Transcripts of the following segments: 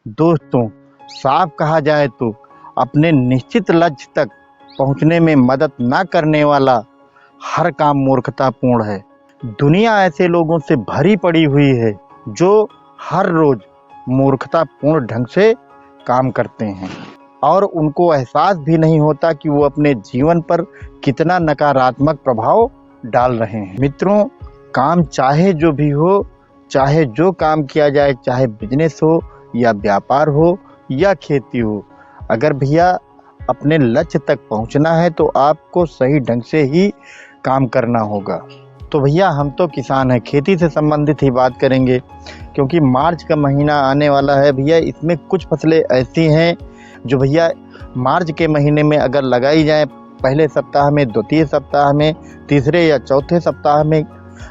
दोस्तों, साफ कहा जाए तो अपने निश्चित लक्ष्य तक पहुंचने में मदद न करने वाला हर काम मूर्खतापूर्ण है। दुनिया ऐसे लोगों से भरी पड़ी हुई है जो हर रोज मूर्खतापूर्ण ढंग से काम करते हैं और उनको एहसास भी नहीं होता कि वो अपने जीवन पर कितना नकारात्मक प्रभाव डाल रहे हैं। मित्रों, काम चाहे जो भी हो, चाहे जो काम किया जाए, चाहे बिजनेस हो या व्यापार हो या खेती हो, अगर भैया अपने लक्ष्य तक पहुंचना है तो आपको सही ढंग से ही काम करना होगा। तो भैया हम तो किसान हैं, खेती से संबंधित ही बात करेंगे क्योंकि मार्च का महीना आने वाला है। भैया इसमें कुछ फसलें ऐसी हैं जो भैया मार्च के महीने में अगर लगाई जाए, पहले सप्ताह में, द्वितीय सप्ताह में, तीसरे या चौथे सप्ताह में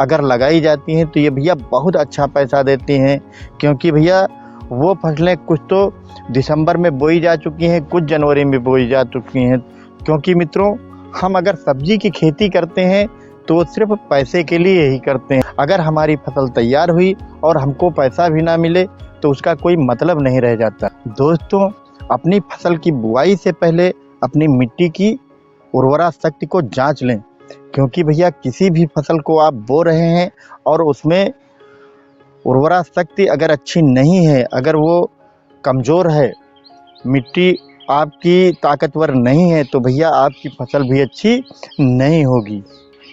अगर लगाई जाती हैं तो ये भैया बहुत अच्छा पैसा देती हैं। क्योंकि भैया वो फसलें कुछ तो दिसंबर में बोई जा चुकी हैं, कुछ जनवरी में बोई जा चुकी हैं। क्योंकि मित्रों, हम अगर सब्जी की खेती करते हैं तो सिर्फ पैसे के लिए ही करते हैं। अगर हमारी फसल तैयार हुई और हमको पैसा भी ना मिले तो उसका कोई मतलब नहीं रह जाता। दोस्तों, अपनी फसल की बुआई से पहले अपनी मिट्टी की उर्वरा शक्ति को जांच लें। क्योंकि भैया किसी भी फसल को आप बो रहे हैं और उसमें उर्वरा शक्ति अगर अच्छी नहीं है, अगर वो कमज़ोर है, मिट्टी आपकी ताकतवर नहीं है, तो भैया आपकी फसल भी अच्छी नहीं होगी।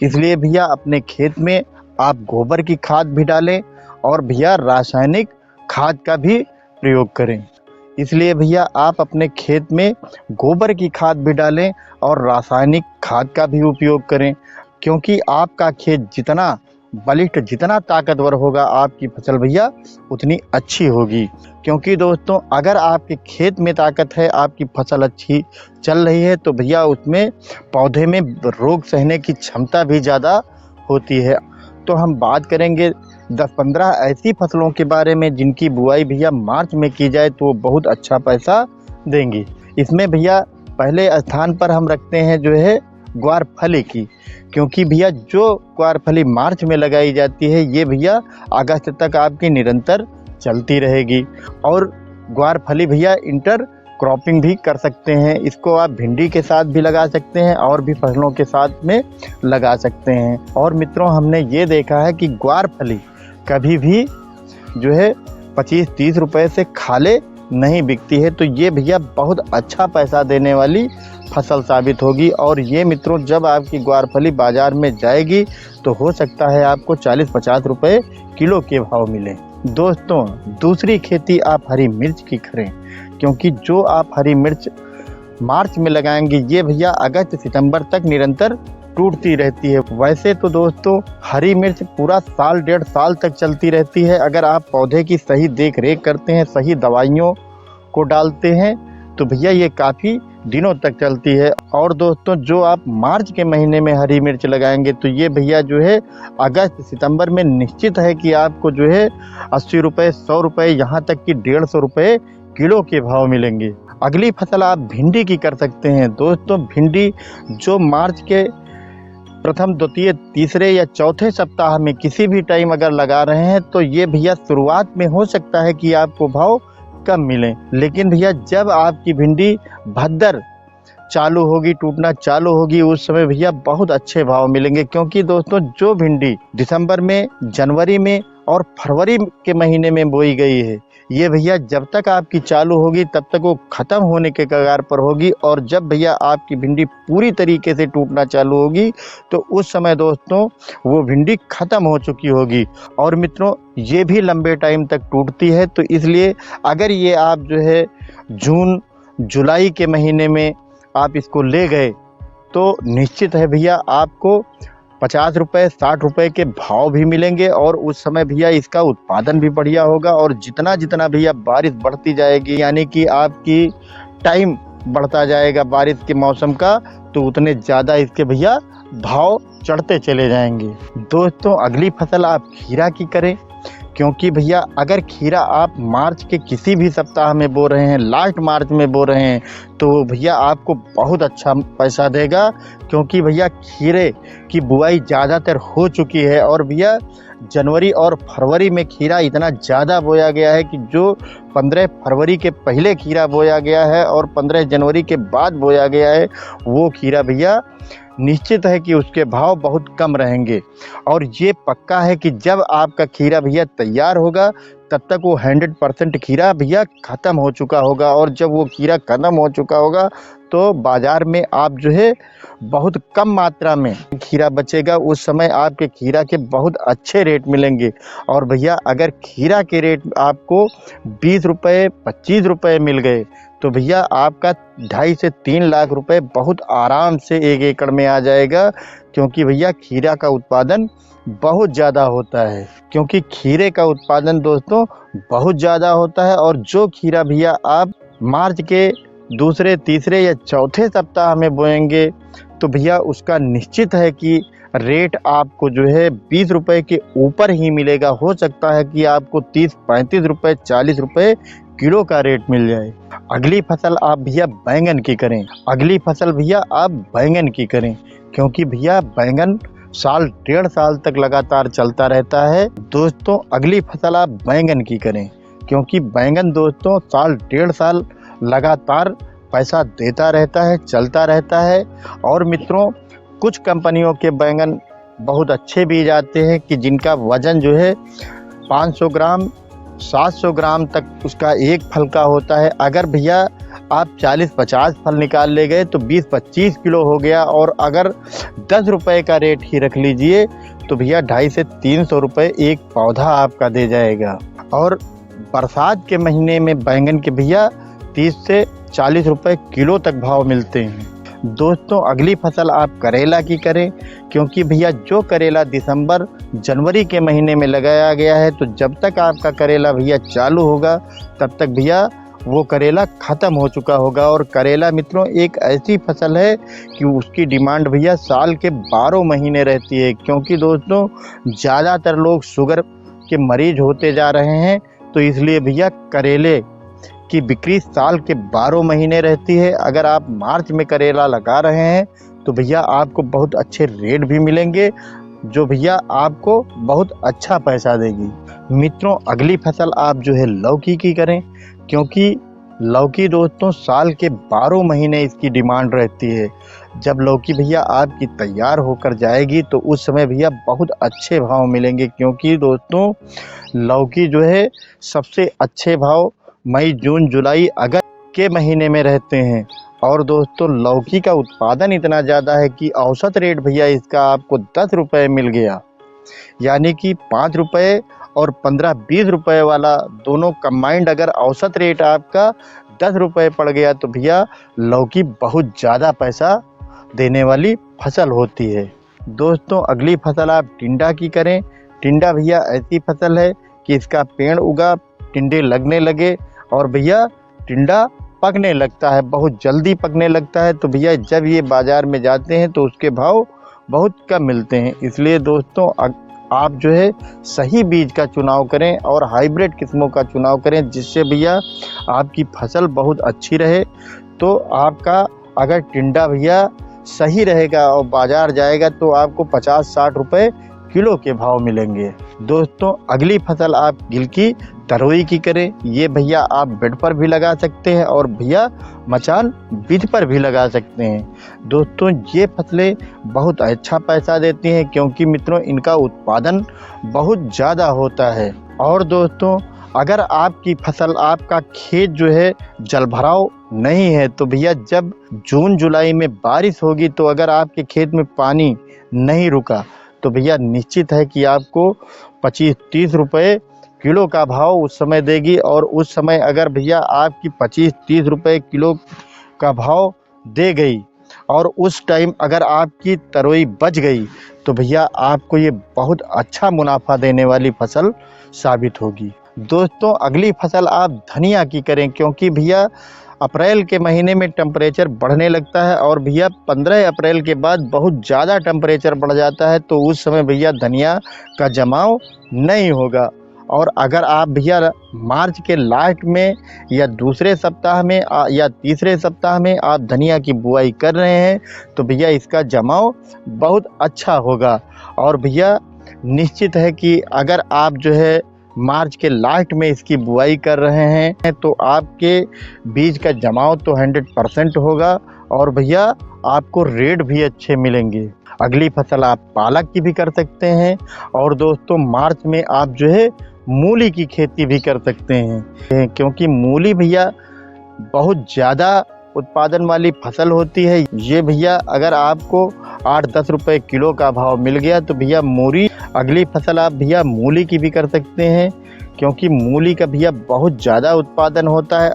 इसलिए भैया अपने खेत में आप गोबर की खाद भी डालें और भैया रासायनिक खाद का भी प्रयोग करें। इसलिए भैया आप अपने खेत में गोबर की खाद भी डालें और रासायनिक खाद का भी उपयोग करें। क्योंकि आपका खेत जितना बलिष्ठ, जितना ताकतवर होगा, आपकी फसल भैया उतनी अच्छी होगी। क्योंकि दोस्तों, अगर आपके खेत में ताकत है, आपकी फसल अच्छी चल रही है, तो भैया उसमें पौधे में रोग सहने की क्षमता भी ज़्यादा होती है। तो हम बात करेंगे 10-15 ऐसी फसलों के बारे में जिनकी बुआई भैया मार्च में की जाए तो वो बहुत अच्छा पैसा देंगी। इसमें भैया पहले स्थान पर हम रखते हैं जो है ग्वारफली की। क्योंकि भैया जो ग्वारफली मार्च में लगाई जाती है, ये भैया अगस्त तक आपकी निरंतर चलती रहेगी। और ग्वारफली भैया इंटर क्रॉपिंग भी कर सकते हैं। इसको आप भिंडी के साथ भी लगा सकते हैं और भी फसलों के साथ में लगा सकते हैं। और मित्रों, हमने ये देखा है कि ग्वारफली कभी भी जो है 25-30 रुपए से खाले नहीं बिकती है। तो ये भैया बहुत अच्छा पैसा देने वाली फसल साबित होगी। और ये मित्रों, जब आपकी ग्वारफली बाज़ार में जाएगी तो हो सकता है आपको 40-50 रुपए किलो के भाव मिले। दोस्तों, दूसरी खेती आप हरी मिर्च की करें। क्योंकि जो आप हरी मिर्च मार्च में लगाएंगे, ये भैया अगस्त सितंबर तक निरंतर टूटती रहती है। वैसे तो दोस्तों, हरी मिर्च पूरा साल, 1.5 साल तक चलती रहती है। अगर आप पौधे की सही देख रेख करते हैं, सही दवाइयों को डालते हैं, तो भैया ये काफ़ी दिनों तक चलती है। और दोस्तों, जो आप मार्च के महीने में हरी मिर्च लगाएंगे तो ये भैया जो है अगस्त सितंबर में निश्चित है कि आपको जो है 80 रुपये, 100 रुपये, यहाँ तक कि 150 रुपये किलो के भाव मिलेंगे। अगली फसल आप भिंडी की कर सकते हैं। दोस्तों, भिंडी जो मार्च के प्रथम, द्वितीय, तीसरे या चौथे सप्ताह में किसी भी टाइम अगर लगा रहे हैं तो ये भैया शुरुआत में हो सकता है कि आपको भाव कम मिले। लेकिन भैया जब आपकी भिंडी भद्दर चालू होगी, टूटना चालू होगी, उस समय भैया बहुत अच्छे भाव मिलेंगे। क्योंकि दोस्तों, जो भिंडी दिसंबर में, जनवरी में और फरवरी के महीने में बोई गई है, ये भैया जब तक आपकी चालू होगी तब तक वो ख़त्म होने के कगार पर होगी। और जब भैया आपकी भिंडी पूरी तरीके से टूटना चालू होगी तो उस समय दोस्तों वो भिंडी ख़त्म हो चुकी होगी। और मित्रों, ये भी लंबे टाइम तक टूटती है। तो इसलिए अगर ये आप जो है जून जुलाई के महीने में आप इसको ले गए तो निश्चित है भैया आपको 50 रुपये, 60 रुपये के भाव भी मिलेंगे। और उस समय भैया इसका उत्पादन भी बढ़िया होगा। और जितना जितना भैया बारिश बढ़ती जाएगी, यानी कि आपकी टाइम बढ़ता जाएगा बारिश के मौसम का, तो उतने ज़्यादा इसके भैया भाव चढ़ते चले जाएंगे। दोस्तों, अगली फसल आप खीरा की करें। क्योंकि भैया अगर खीरा आप मार्च के किसी भी सप्ताह में बो रहे हैं, लास्ट मार्च में बो रहे हैं, तो भैया आपको बहुत अच्छा पैसा देगा। क्योंकि भैया खीरे की बुआई ज़्यादातर हो चुकी है और भैया जनवरी और फरवरी में खीरा इतना ज़्यादा बोया गया है कि जो 15 फरवरी के पहले खीरा बोया गया है और 15 जनवरी के बाद बोया गया है, वो खीरा भैया निश्चित है कि उसके भाव बहुत कम रहेंगे। और ये पक्का है कि जब आपका खीरा भैया तैयार होगा तब तक वो 100% खीरा भैया ख़त्म हो चुका होगा। और जब वो खीरा ख़त्म हो चुका होगा तो बाज़ार में आप जो है बहुत कम मात्रा में खीरा बचेगा। उस समय आपके खीरा के बहुत अच्छे रेट मिलेंगे। और भैया अगर खीरा के रेट आपको 20 रुपये 25 रुपये मिल गए तो भैया आपका 2.5 से 3 लाख रुपए बहुत आराम से 1 एकड़ में आ जाएगा। क्योंकि भैया खीरा का उत्पादन बहुत ज़्यादा होता है, क्योंकि खीरे का उत्पादन दोस्तों बहुत ज़्यादा होता है। और जो खीरा भैया आप मार्च के दूसरे तीसरे या चौथे सप्ताह में बोएंगे तो भैया उसका निश्चित है कि रेट आपको जो है 20 रुपये के ऊपर ही मिलेगा। हो सकता है कि आपको 30-35 रुपये 40 रुपये किलो का रेट मिल जाए। अगली फसल आप भैया बैंगन की करें। अगली फसल भैया आप बैंगन की करें, क्योंकि भैया बैंगन साल 1.5 साल तक लगातार चलता रहता है। दोस्तों अगली फसल आप बैंगन की करें, क्योंकि बैंगन दोस्तों साल 1.5 साल लगातार पैसा देता रहता है, चलता रहता है। और मित्रों कुछ कंपनियों के बैंगन बहुत अच्छे बीज आते हैं कि जिनका वज़न जो है 500 ग्राम 700 ग्राम तक उसका एक फल का होता है। अगर भैया आप 40-50 फल निकाल ले गए तो 20-25 किलो हो गया। और अगर 10 रुपये का रेट ही रख लीजिए तो भैया 250 से 300 रुपये एक पौधा आपका दे जाएगा। और बरसात के महीने में बैंगन के भैया 30 से 40 रुपये किलो तक भाव मिलते हैं। दोस्तों अगली फसल आप करेला की करें, क्योंकि भैया जो करेला दिसंबर जनवरी के महीने में लगाया गया है तो जब तक आपका करेला भैया चालू होगा तब तक भैया वो करेला ख़त्म हो चुका होगा। और करेला मित्रों एक ऐसी फसल है कि उसकी डिमांड भैया साल के 12 महीने रहती है। क्योंकि दोस्तों ज़्यादातर लोग शुगर के मरीज होते जा रहे हैं, तो इसलिए भैया करेले की बिक्री साल के 12 महीने रहती है। अगर आप मार्च में करेला लगा रहे हैं तो भैया आपको बहुत अच्छे रेट भी मिलेंगे, जो भैया आपको बहुत अच्छा पैसा देगी। मित्रों अगली फसल आप जो है लौकी की करें, क्योंकि लौकी दोस्तों साल के 12 महीने इसकी डिमांड रहती है। जब लौकी भैया आपकी तैयार होकर जाएगी तो उस समय भैया बहुत अच्छे भाव मिलेंगे। क्योंकि दोस्तों लौकी जो है सबसे अच्छे भाव मई जून जुलाई अगस्त के महीने में रहते हैं। और दोस्तों लौकी का उत्पादन इतना ज़्यादा है कि औसत रेट भैया इसका आपको 10 रुपये मिल गया। यानी कि 5 रुपये और 15-20 रुपये वाला दोनों कंबाइंड अगर औसत रेट आपका 10 रुपये पड़ गया तो भैया लौकी बहुत ज़्यादा पैसा देने वाली फसल होती है। दोस्तों अगली फसल आप टिंडा की करें। टिंडा भैया ऐसी फसल है कि इसका पेड़ उगा, टिंडे लगने लगे और भैया टिंडा पकने लगता है, बहुत जल्दी पकने लगता है। तो भैया जब ये बाज़ार में जाते हैं तो उसके भाव बहुत कम मिलते हैं। इसलिए दोस्तों आप जो है सही बीज का चुनाव करें और हाइब्रिड किस्मों का चुनाव करें, जिससे भैया आपकी फसल बहुत अच्छी रहे। तो आपका अगर टिंडा भैया सही रहेगा और बाज़ार जाएगा तो आपको 50-60 रुपये किलो के भाव मिलेंगे। दोस्तों अगली फसल आप गिलकी तरोई की करें। ये भैया आप बेड पर भी लगा सकते हैं और भैया मचान बीज पर भी लगा सकते हैं। दोस्तों ये फसलें बहुत अच्छा पैसा देती हैं, क्योंकि मित्रों इनका उत्पादन बहुत ज़्यादा होता है। और दोस्तों अगर आपकी फसल आपका खेत जो है जलभराव नहीं है तो भैया जब जून जुलाई में बारिश होगी तो अगर आपके खेत में पानी नहीं रुका तो भैया निश्चित है कि आपको 25-30 रुपये किलो का भाव उस समय देगी। और उस समय अगर भैया आपकी 25-30 रुपये किलो का भाव दे गई और उस टाइम अगर आपकी तरोई बच गई तो भैया आपको ये बहुत अच्छा मुनाफा देने वाली फसल साबित होगी। दोस्तों अगली फसल आप धनिया की करें, क्योंकि भैया अप्रैल के महीने में टेम्परेचर बढ़ने लगता है और भैया 15 अप्रैल के बाद बहुत ज़्यादा टेम्परेचर बढ़ जाता है। तो उस समय भैया धनिया का जमाव नहीं होगा और अगर आप भैया मार्च के लास्ट में या दूसरे सप्ताह में या तीसरे सप्ताह में आप धनिया की बुआई कर रहे हैं तो भैया इसका जमाव बहुत अच्छा होगा। और भैया निश्चित है कि अगर आप जो है मार्च के लास्ट में इसकी बुआई कर रहे हैं तो आपके बीज का जमाव तो 100% होगा और भैया आपको रेट भी अच्छे मिलेंगे। अगली फसल आप पालक की भी कर सकते हैं और दोस्तों मार्च में आप जो है मूली की खेती भी कर सकते हैं, क्योंकि मूली भैया बहुत ज़्यादा उत्पादन वाली फसल होती है। ये भैया अगर आपको 8-10 रुपए किलो का भाव मिल गया तो भैया मूली, अगली फसल आप भैया मूली की भी कर सकते हैं, क्योंकि मूली का भैया बहुत ज़्यादा उत्पादन होता है।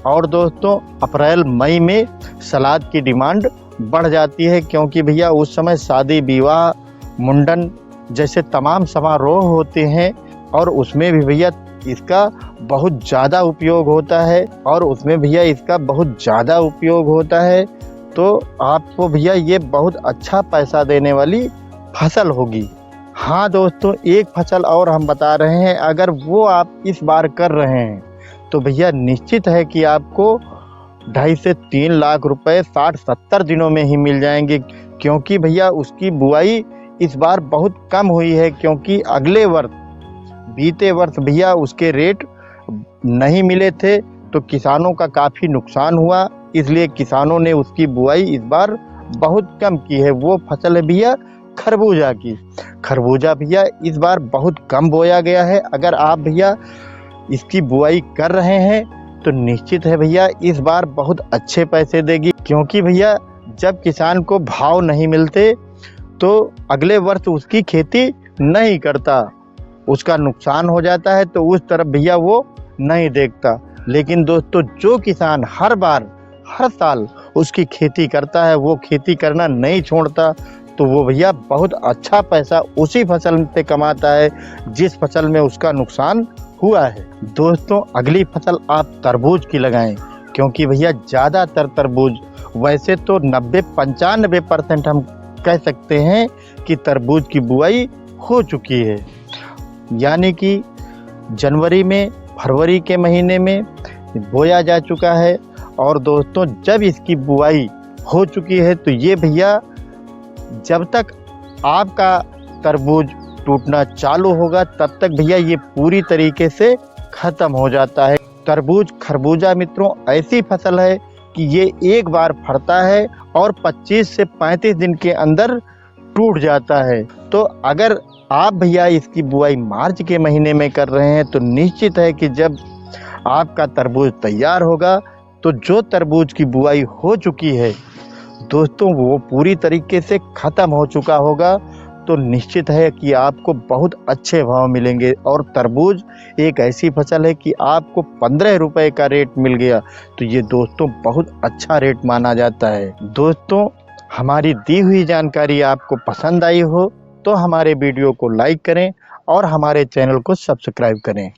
और दोस्तों अप्रैल मई में सलाद की डिमांड बढ़ जाती है, क्योंकि भैया उस समय शादी विवाह मुंडन जैसे तमाम समारोह होते हैं और उसमें भी भैया इसका बहुत ज़्यादा उपयोग होता है। तो आपको भैया ये बहुत अच्छा पैसा देने वाली फसल होगी। हाँ दोस्तों, एक फसल और हम बता रहे हैं, अगर वो आप इस बार कर रहे हैं तो भैया निश्चित है कि आपको 2.5 से 3 लाख रुपए 60-70 दिनों में ही मिल जाएंगे, क्योंकि भैया उसकी बुआई इस बार बहुत कम हुई है, क्योंकि बीते वर्ष भैया उसके रेट नहीं मिले थे तो किसानों का काफ़ी नुकसान हुआ, इसलिए किसानों ने उसकी बुआई इस बार बहुत कम की है। वो फसल है भैया खरबूजा की। खरबूजा भैया इस बार बहुत कम बोया गया है। अगर आप भैया इसकी बुआई कर रहे हैं तो निश्चित है भैया इस बार बहुत अच्छे पैसे देगी, क्योंकि भैया जब किसान को भाव नहीं मिलते तो अगले वर्ष उसकी खेती नहीं करता, उसका नुकसान हो जाता है, तो उस तरफ भैया वो नहीं देखता। लेकिन दोस्तों जो किसान हर साल उसकी खेती करता है, वो खेती करना नहीं छोड़ता, तो वो भैया बहुत अच्छा पैसा उसी फसल से कमाता है जिस फसल में उसका नुकसान हुआ है। दोस्तों अगली फसल आप तरबूज की लगाएं, क्योंकि भैया ज़्यादातर तरबूज, वैसे तो 90-95% हम कह सकते हैं कि तरबूज की बुआई हो चुकी है, यानी कि जनवरी में, फरवरी के महीने में बोया जा चुका है। और दोस्तों जब इसकी बुआई हो चुकी है तो ये भैया जब तक आपका तरबूज टूटना चालू होगा तब तक भैया ये पूरी तरीके से ख़त्म हो जाता है। खरबूजा मित्रों ऐसी फसल है कि ये एक बार फरता है और 25 से 35 दिन के अंदर टूट जाता है। तो अगर आप भैया इसकी बुआई मार्च के महीने में कर रहे हैं तो निश्चित है कि जब आपका तरबूज तैयार होगा तो जो तरबूज की बुआई हो चुकी है दोस्तों वो पूरी तरीके से ख़त्म हो चुका होगा, तो निश्चित है कि आपको बहुत अच्छे भाव मिलेंगे। और तरबूज एक ऐसी फसल है कि आपको 15 रुपए का रेट मिल गया तो ये दोस्तों बहुत अच्छा रेट माना जाता है। दोस्तों हमारी दी हुई जानकारी आपको पसंद आई हो तो हमारे वीडियो को लाइक करें और हमारे चैनल को सब्सक्राइब करें।